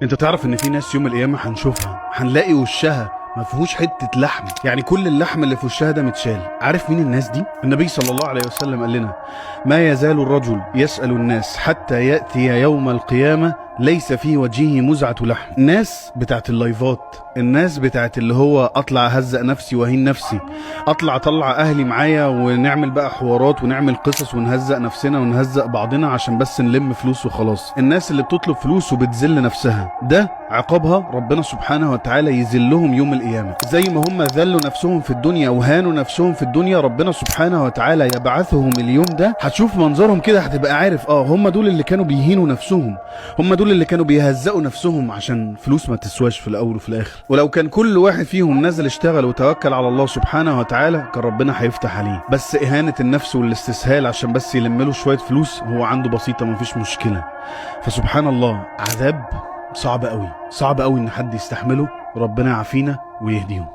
انت تعرف ان في ناس يوم القيامة هنشوفها هنلاقي وشها ما فيهوش حتة لحم، يعني كل اللحم اللي في وشها ده متشال. عارف مين الناس دي؟ النبي صلى الله عليه وسلم قال لنا: ما يزال الرجل يسأل الناس حتى يأتي يوم القيامة ليس في وجهه مزعة لحم. الناس بتاعت اللايفات، الناس بتاعت اللي هو اطلع اهزق نفسي واهين نفسي، اطلع اهلي معايا ونعمل بقى حوارات ونعمل قصص ونهزق نفسنا ونهزق بعضنا عشان بس نلم فلوس وخلاص. الناس اللي بتطلب فلوس وبتذل نفسها، ده عقابها ربنا سبحانه وتعالى يذلهم يوم القيامة. زي ما هم ذلوا نفسهم في الدنيا وهانوا نفسهم في الدنيا، ربنا سبحانه وتعالى يبعثهم اليوم ده. هتشوف منظرهم كده هتبقى عارف هم دول اللي كانوا بيهينوا نفسهم، هم دول اللي كانوا بيهزقوا نفسهم عشان فلوس ما تسواش في الاول وفي الاخر. ولو كان كل واحد فيهم نزل اشتغل وتوكل على الله سبحانه وتعالى كان ربنا هيفتح عليه. بس اهانة النفس والاستسهال عشان بس يلم له شوية فلوس، هو عنده بسيطة مفيش مشكلة. فسبحان الله، عذاب صعب قوي، صعب قوي ان حد يستحمله. ربنا يعافينا ويهديهم.